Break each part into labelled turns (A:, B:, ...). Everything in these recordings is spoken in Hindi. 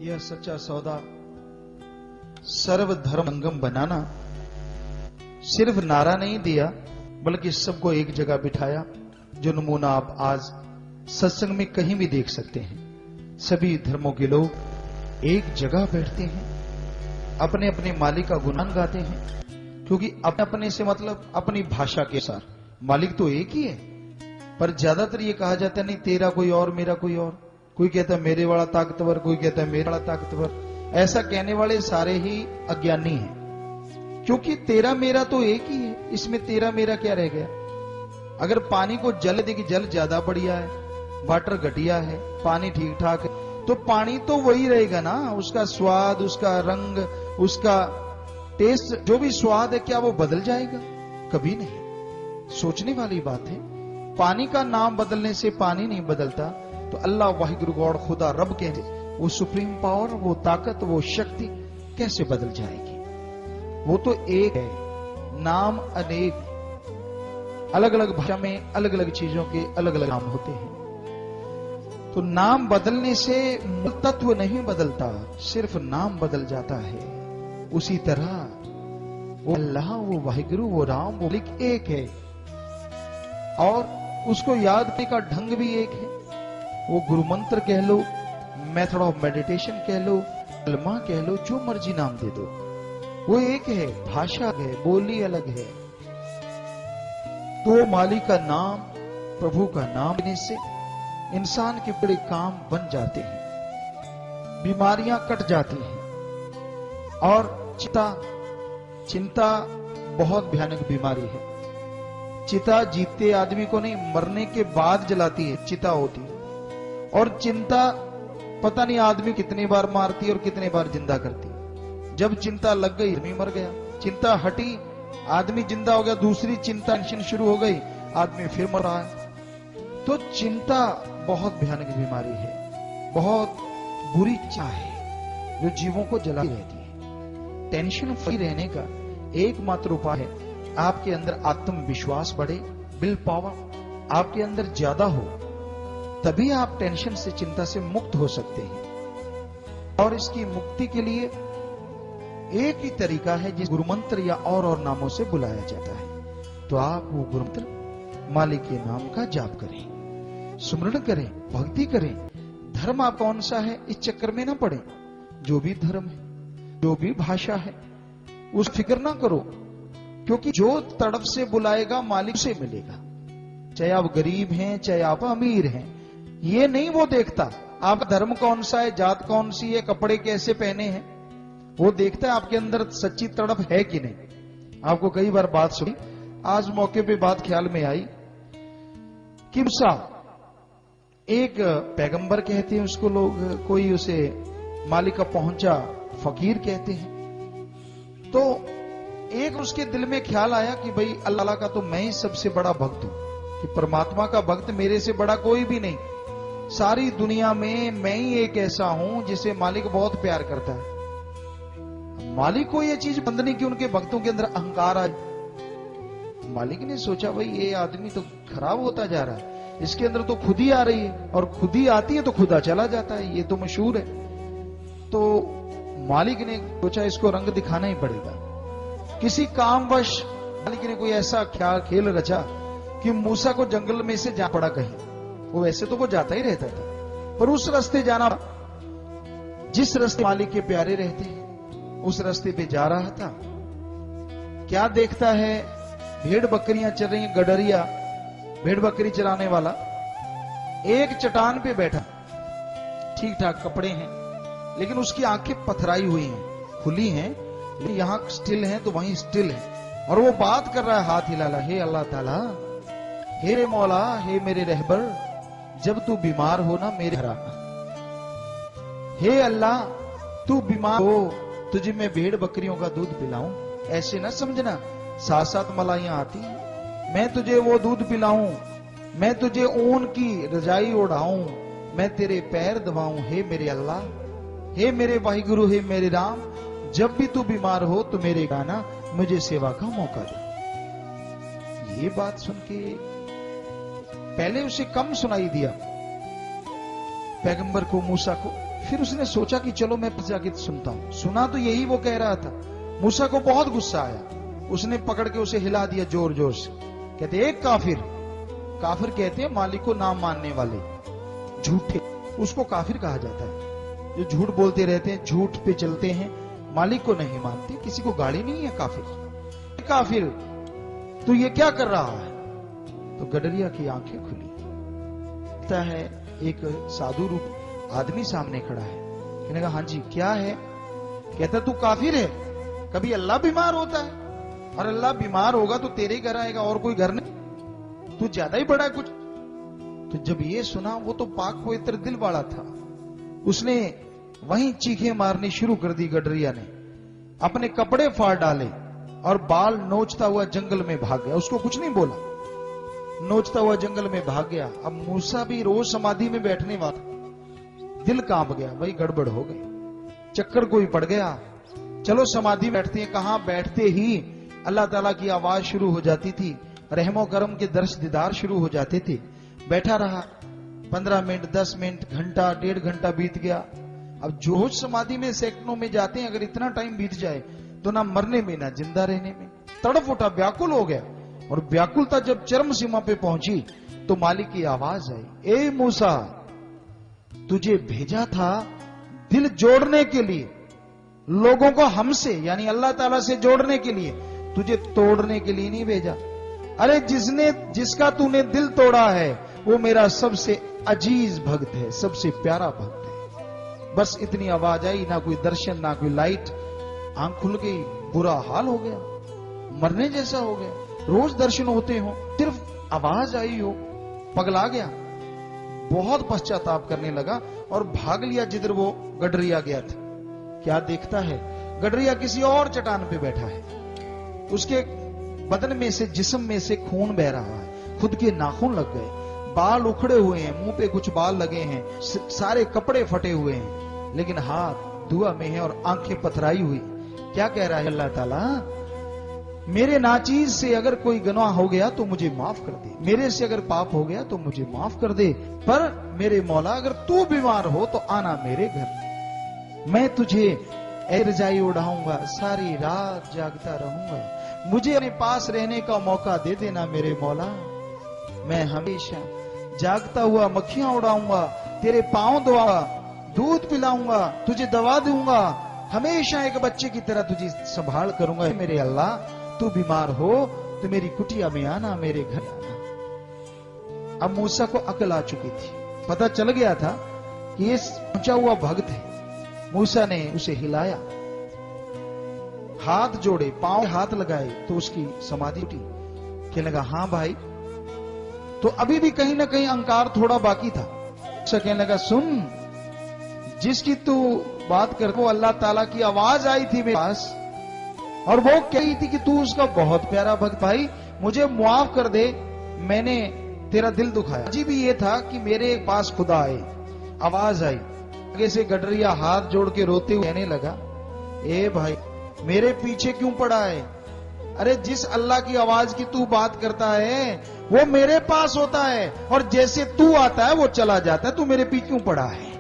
A: यह सच्चा सौदा सर्वधर्मंगम बनाना सिर्फ नारा नहीं दिया बल्कि सबको एक जगह बिठाया, जो नमूना आप आज सत्संग में कहीं भी देख सकते हैं। सभी धर्मों के लोग एक जगह बैठते हैं, अपने अपने मालिक का गुणगान गाते हैं, क्योंकि अपने अपने से मतलब अपनी भाषा के साथ मालिक तो एक ही है। पर ज्यादातर ये कहा जाता है नहीं तेरा कोई और मेरा कोई और, कोई कहता है मेरे वाला ताकतवर, कोई कहता है मेरे वाला ताकतवर। ऐसा कहने वाले सारे ही अज्ञानी हैं, क्योंकि तेरा मेरा तो एक ही है, इसमें तेरा मेरा क्या रह गया। अगर पानी को जल दे कि जल ज्यादा बढ़िया है, वाटर घटिया है, पानी ठीक ठाक है, तो पानी तो वही रहेगा ना। उसका स्वाद, उसका रंग, उसका टेस्ट, जो भी स्वाद है क्या वो बदल जाएगा? कभी नहीं। सोचने वाली बात है। पानी का नाम बदलने से पानी नहीं बदलता, तो अल्लाह वाहिगुरु गॉड खुदा रब के वो सुप्रीम पावर, वो ताकत, वो शक्ति कैसे बदल जाएगी? वो तो एक है, नाम अनेक। अलग अलग भाषा में अलग अलग चीजों के अलग अलग नाम होते हैं। तो नाम बदलने से मूल तत्व नहीं बदलता, सिर्फ नाम बदल जाता है। उसी तरह वो अल्लाह, वो वाहिगुरु, वो राम, वो मालिक एक है, और उसको याद करने का ढंग भी एक है। वो गुरु मंत्र कह लो, मेथड ऑफ मेडिटेशन कह लो, कलमा कह लो, जो मर्जी नाम दे दो, वो एक है। भाषा है, बोली अलग है। तो मालिक का नाम, प्रभु का नाम लेने से इंसान के बड़े काम बन जाते हैं, बीमारियां कट जाती हैं। और चिंता बहुत भयानक बीमारी है। चिता जीते आदमी को नहीं, मरने के बाद जलाती है, चिता होती है। और चिंता पता नहीं आदमी कितनी बार मारती है और कितनी बार जिंदा करती है। जब चिंता लग गई आदमी मर गया, चिंता हटी आदमी जिंदा हो गया, दूसरी चिंता टेंशन शुरू हो गई, आदमी फिर मर रहा है। तो चिंता बहुत भयानक बीमारी है, बहुत बुरी चाह है जो जीवों को जलाती रहती है। टेंशन फ्री रहने का एकमात्र उपाय है आपके अंदर आत्मविश्वास बढ़े, विल पावर आपके अंदर ज्यादा हो, तभी आप टेंशन से, चिंता से मुक्त हो सकते हैं। और इसकी मुक्ति के लिए एक ही तरीका है, जिस गुरुमंत्र या और नामों से बुलाया जाता है। तो आप वो गुरुमंत्र मालिक के नाम का जाप करें, सुमरण करें, भक्ति करें। धर्म आप कौन सा है इस चक्कर में ना पड़े। जो भी धर्म है, जो भी भाषा है, उस फिक्र ना करो, क्योंकि जो तड़प से बुलाएगा मालिक से मिलेगा। चाहे आप गरीब हैं, चाहे आप अमीर हैं, ये नहीं वो देखता आप धर्म कौन सा है, जात कौन सी है, कपड़े कैसे पहने हैं। वो देखता है आपके अंदर सच्ची तड़प है कि नहीं। आपको कई बार बात सुनी, आज मौके पे बात ख्याल में आई कि मूसा एक पैगंबर कहते हैं उसको लोग, कोई उसे मालिक का पहुंचा फकीर कहते हैं। तो एक उसके दिल में ख्याल आया कि भाई अल्लाह का तो मैं ही सबसे बड़ा भक्त हूं, कि परमात्मा का भक्त मेरे से बड़ा कोई भी नहीं। सारी दुनिया में मैं ही एक ऐसा हूं जिसे मालिक बहुत प्यार करता है। मालिक को यह चीज पसंद नहीं कि उनके भक्तों के अंदर अहंकार आए। मालिक ने सोचा भाई ये आदमी तो खराब होता जा रहा है, इसके अंदर तो खुद ही आ रही है, और खुद ही आती है तो खुदा चला जाता है, ये तो मशहूर है। तो मालिक ने सोचा इसको रंग दिखाना ही पड़ेगा। किसी कामवश मालिक ने कोई ऐसा खेल रचा कि मूसा को जंगल में से जा पड़ा कहीं। वो वैसे तो वो जाता ही रहता था, पर उस रास्ते जाना, जिस रास्ते मालिक के प्यारे रहते हैं, उस रास्ते पे जा रहा था। क्या देखता है, भेड़ बकरियां चल रही हैं, गडरिया भेड़ बकरी चराने वाला एक चट्टान पे बैठा, ठीक ठाक कपड़े हैं, लेकिन उसकी आंखें पथराई हुई हैं, खुली हैं, यहां स्टिल हैं तो वहीं स्टिल है। और वो बात कर रहा है, हाथ हिला, हे अल्लाह ताला, हे रे मौला, हे मेरे रहबर, जब तू बीमार हो ना मेरे घर आना। हे अल्लाह, तू बीमार हो तुझे मैं भेड़ बकरियों का दूध पिलाऊं। ऐसे ना समझना, साथ साथ मलाइयां आती हैं, मैं तुझे वो दूध पिलाऊं, मैं तुझे ऊन की रजाई ओढ़ाऊं, मैं तेरे पैर दबाऊं। हे मेरे अल्लाह, हे मेरे वाहिगुरु, हे मेरे राम, जब भी तू बीमार हो तो मेरे गाना, मुझे सेवा का मौका दे। ये बात सुन के पहले उसे कम सुनाई दिया पैगंबर को, मूसा को, फिर उसने सोचा कि चलो मैं जाके सुनता हूं। सुना तो यही वो कह रहा था। मूसा को बहुत गुस्सा आया, उसने पकड़ के उसे हिला दिया जोर जोर से। कहते एक काफिर, काफिर कहते हैं मालिक को नाम मानने वाले, झूठे, उसको काफिर कहा जाता है। जो झूठ बोलते रहते हैं, झूठ पे चलते हैं, मालिक को नहीं मानते, किसी को गाड़ी नहीं है काफिर। काफिर तू ये क्या कर रहा है? तो गडरिया की आंखें खुली, लगता है एक साधु रूप आदमी सामने खड़ा है। कहने का हाँ जी क्या है? कहता तू काफिर है। कभी अल्लाह बीमार होता है? और अल्लाह बीमार होगा तो तेरे घर आएगा, और कोई घर नहीं, तू ज्यादा ही बड़ा है कुछ। तो जब ये सुना, वो तो पाक पवित्र दिल वाला था, उसने वहीं चीखें मारनी शुरू कर दी। गडरिया ने अपने कपड़े फाड़ डाले और बाल नोचता हुआ जंगल में भाग गया। उसको कुछ नहीं बोला, नोचता हुआ जंगल में भाग गया। अब मूसा भी रोज समाधि में बैठने वाला, दिल कांप गया, भाई गड़बड़ हो गई, चक्कर कोई पड़ गया। चलो समाधि में बैठते हैं। कहां बैठते ही अल्लाह ताला की आवाज शुरू हो जाती थी, रहमो करम के दर्श दीदार शुरू हो जाते थे। बैठा रहा 15 मिनट, 10 मिनट, घंटा, 1.5 घंटा बीत गया। अब जो समाधि में सेकंडों में जाते हैं, अगर इतना टाइम बीत जाए तो ना मरने में ना जिंदा रहने में। तड़प उठा, व्याकुल हो गया। और व्याकुलता जब चरम सीमा पे पहुंची तो मालिक की आवाज आई, ए मूसा, तुझे भेजा था दिल जोड़ने के लिए, लोगों को हमसे यानी अल्लाह ताला से जोड़ने के लिए, तुझे तोड़ने के लिए नहीं भेजा। अरे जिसका तूने दिल तोड़ा है वो मेरा सबसे अजीज भक्त है, सबसे प्यारा भक्त है। बस इतनी आवाज आई, ना कोई दर्शन, ना कोई लाइट। आंख खुल गई, बुरा हाल हो गया, मरने जैसा हो गया। रोज दर्शन होते हो, सिर्फ आवाज आई हो, पगला गया। बहुत पश्चाताप करने लगा और भाग लिया जिधर वो गडरिया गया था। क्या देखता है, गडरिया किसी और चट्टान पे बैठा है, उसके बदन में से, जिस्म में से खून बह रहा है, खुद के नाखून लग गए, बाल उखड़े हुए हैं, मुंह पे कुछ बाल लगे हैं, सारे कपड़े फटे हुए हैं, लेकिन हाथ दुआ में है और आंखें पथराई हुई। क्या कह रहा है अल्लाह ताला, मेरे नाचीज से अगर कोई गुनाह हो गया तो मुझे माफ कर दे, मेरे से अगर पाप हो गया तो मुझे माफ कर दे, पर मेरे मौला अगर तू बीमार हो तो आना मेरे घर, मैं तुझे रजाई उड़ाऊंगा, सारी रात जागता रहूंगा, मुझे अपने पास रहने का मौका दे देना मेरे मौला। मैं हमेशा जागता हुआ मक्खियां उड़ाऊंगा, तेरे पांव धोऊंगा, दूध पिलाऊंगा, तुझे दवा दूंगा, हमेशा एक बच्चे की तरह तुझे संभाल करूंगा। मेरे अल्लाह, तू बीमार हो तो मेरी कुटिया में आना, मेरे घर आना। अब मूसा को अकल आ चुकी थी, पता चल गया था कि ये पहुंचा हुआ भक्त है। मूसा ने उसे हिलाया, हाथ जोड़े, पांव हाथ लगाए तो उसकी समाधि उठी। कहने लगा हाँ भाई, तो अभी भी कहीं ना कहीं अहंकार थोड़ा बाकी था। कहने लगा सुन, जिसकी तू बात कर, वो अल्लाह ताला की आवाज आई थी मेरे पास और वो कही थी कि तू उसका बहुत प्यारा भक्त, भाई मुझे मुआफ कर दे, मैंने तेरा दिल दुखाया। अजीब ये था कि मेरे पास खुदा आए, आवाज आई, आगे से गडरिया हाथ जोड़ के रोते हुए कहने लगा, ए भाई मेरे पीछे क्यों पड़ा है? अरे जिस अल्लाह की आवाज की तू बात करता है वो मेरे पास होता है, और जैसे तू आता है वो चला जाता है, तू मेरे पीछे क्यों पड़ा है?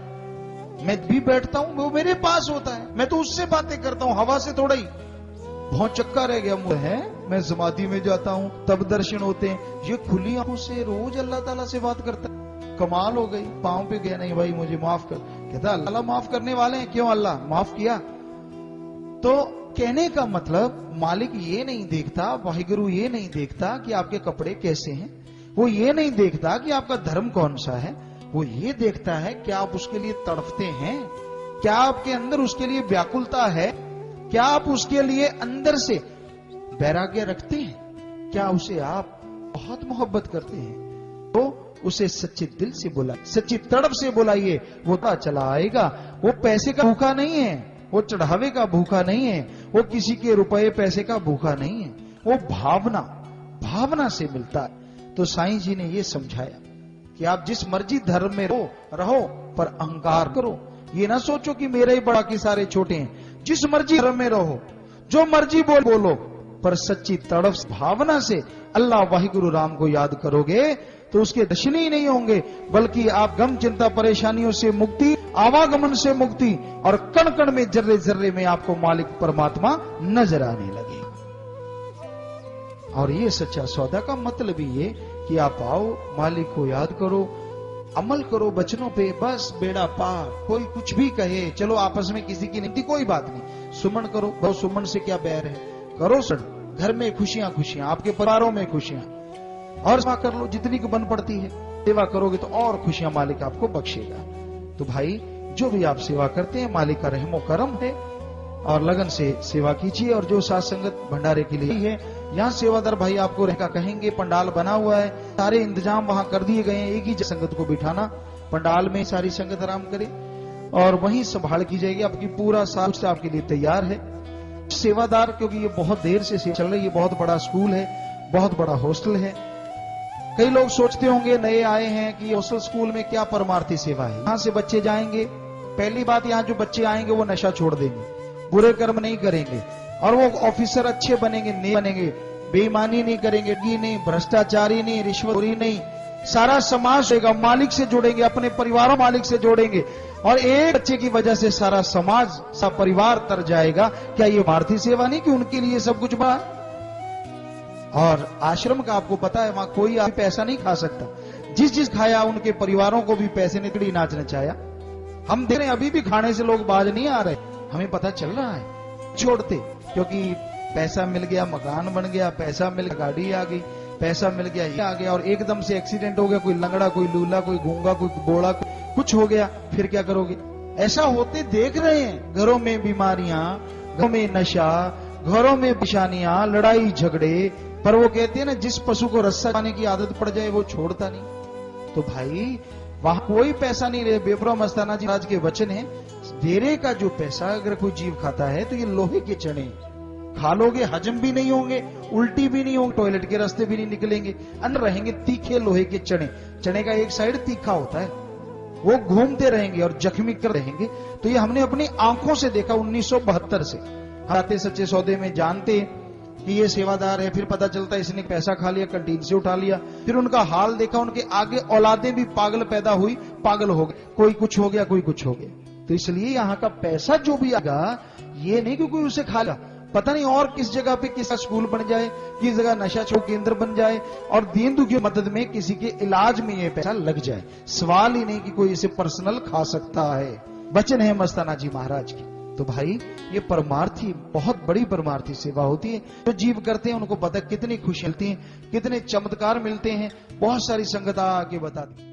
A: मैं भी बैठता हूं, वो मेरे पास होता है, मैं तो उससे बातें करता हूं, हवा से थोड़ा ही। बहुत चक्का रह गया मुझे है, मैं समाधि में जाता हूं तब दर्शन होते हैं, ये खुली आंखों से रोज अल्लाह ताला से बात करता है। कमाल हो गई, पांव पे गया, नहीं भाई मुझे माफ कर। कहता अल्लाह माफ करने वाले हैं, क्यों अल्लाह माफ किया? तो कहने का मतलब मालिक ये नहीं देखता, वाहिगुरु ये नहीं देखता कि आपके कपड़े कैसे हैं, वो ये नहीं देखता कि आपका धर्म कौन सा है, वो ये देखता है क्या आप उसके लिए तड़पते हैं, क्या आपके अंदर उसके लिए व्याकुलता है, क्या आप उसके लिए अंदर से वैराग्य रखते हैं, क्या उसे आप बहुत मोहब्बत करते हैं। तो उसे सच्चे दिल से बुलाइए, सच्ची तड़प से बुलाइए, वो चला आएगा। वो पैसे का भूखा नहीं है, वो चढ़ावे का भूखा नहीं है, वो किसी के रुपए पैसे का भूखा नहीं है, वो भावना से मिलता है। तो साईं जी ने ये समझाया कि आप जिस मर्जी धर्म में रहो पर अहंकार करो, ये ना सोचो कि मेरा ही बड़ा कि सारे छोटे हैं। जिस मर्जी धर्म में रहो, जो मर्जी बोलो, पर सच्ची तड़फ भावना से अल्लाह वाहिगुरु राम को याद करोगे तो उसके दर्शन ही नहीं होंगे, बल्कि आप गम चिंता परेशानियों से मुक्ति, आवागमन से मुक्ति, और कण कण में जर्रे जर्रे में आपको मालिक परमात्मा नजर आने लगे। और ये सच्चा सौदा का मतलब ही ये कि आप आओ, मालिक को याद करो, अमल करो बचनों पे, बस बेड़ा पार। कोई कुछ भी कहे, चलो आपस में किसी की नहीं, कोई बात नहीं, सुमन करो। बहुत सुमन से क्या बैर है, करो सर, घर में खुशियां खुशियां, आपके परिवारों में खुशियां, और सेवा कर लो जितनी की बन पड़ती है। सेवा करोगे तो और खुशियां मालिक आपको बख्शेगा। तो भाई जो भी आप सेवा करते हैं, मालिक का रहमो करम है, और लगन से सेवा कीजिए। और जो साथ संगत भंडारे के लिए है, यहाँ सेवादार भाई आपको रहकर कहेंगे, पंडाल बना हुआ है, सारे इंतजाम वहां कर दिए गए हैं, एक ही संगत को बिठाना, पंडाल में सारी संगत आराम करे और वहीं संभाल की जाएगी। आपकी पूरा साल आपके लिए तैयार है। सेवादार, क्योंकि ये बहुत देर से चल रही है, बहुत बड़ा स्कूल है, बहुत बड़ा हॉस्टल है। कई लोग सोचते होंगे नए आए हैं कि हॉस्टल स्कूल में क्या परमार्थी सेवा है, यहां से बच्चे जाएंगे, पहली बात यहाँ जो बच्चे आएंगे वो नशा छोड़ देंगे, बुरे कर्म नहीं करेंगे, और वो ऑफिसर अच्छे बनेंगे, नहीं बनेंगे, बेईमानी नहीं करेंगे, नहीं, भ्रष्टाचारी नहीं, रिश्वतखोरी नहीं, सारा समाज होगा, मालिक से जुड़ेंगे, अपने परिवारों मालिक से जोड़ेंगे, और एक बच्चे की वजह से सारा समाज, सारा परिवार तर जाएगा। क्या ये भारतीय सेवा नहीं कि उनके लिए सब कुछ बना? और आश्रम का आपको पता है, वहां कोई आप पैसा नहीं खा सकता, जिस खाया उनके परिवारों को भी पैसे ने तिड़ी नाच नचाया। हम देख रहे हैं अभी भी खाने से लोग बाज नहीं आ रहे, हमें पता चल रहा है, छोड़ते, क्योंकि पैसा मिल गया, मकान बन गया, पैसा मिल गया, गाड़ी आ गई, पैसा मिल गया, ये आ गया, और एकदम से एक्सीडेंट हो गया, कोई लंगड़ा, कोई लूला, कोई गूंगा, कोई बोड़ा, कुछ हो गया, फिर क्या करोगे? ऐसा होते देख रहे हैं। घरों में बीमारियां, घरों में नशा, घरों में परेशानियां, लड़ाई झगड़े, पर वो कहते हैं ना, जिस पशु को रस्सा खाने की आदत पड़ जाए वो छोड़ता नहीं। तो भाई वहां कोई पैसा नहीं रहे। बेपरा मस्ताना जी महाराज के वचन है, डेरे का जो पैसा अगर कोई जीव खाता है तो ये लोहे के चने खा लोगे, हजम भी नहीं होंगे, उल्टी भी नहीं होंगे, टॉयलेट के रास्ते भी नहीं निकलेंगे, अंदर रहेंगे तीखे लोहे के चने। चने का एक साइड तीखा होता है, वो घूमते रहेंगे और जख्मी कर रहेंगे। तो ये हमने अपनी आंखों से देखा 1972 से। आते सच्चे सौदे में जानते कि ये सेवादार है, फिर पता चलता है इसने पैसा खा लिया, कैंटीन से उठा लिया, फिर उनका हाल देखा, उनके आगे औलादें भी पागल पैदा हुई, पागल हो गए, कोई कुछ हो गया, कोई कुछ हो गया। तो इसलिए यहाँ का पैसा जो भी आएगा, ये नहीं कि कोई उसे खा लिया, पता नहीं और किस जगह पे किसका स्कूल बन जाए, किस जगह नशा छो केंद्र बन जाए, और दीन दुखी मदद में किसी के इलाज में ये पैसा लग जाए। सवाल ही नहीं कि कोई इसे पर्सनल खा सकता है। वचन है मस्ताना जी महाराज की। तो भाई ये परमार्थी, बहुत बड़ी परमार्थी सेवा होती है। जो जीव करते हैं उनको पता कितनी खुशी मिलती है, कितने चमत्कार मिलते हैं। बहुत सारी संगत आके बताती।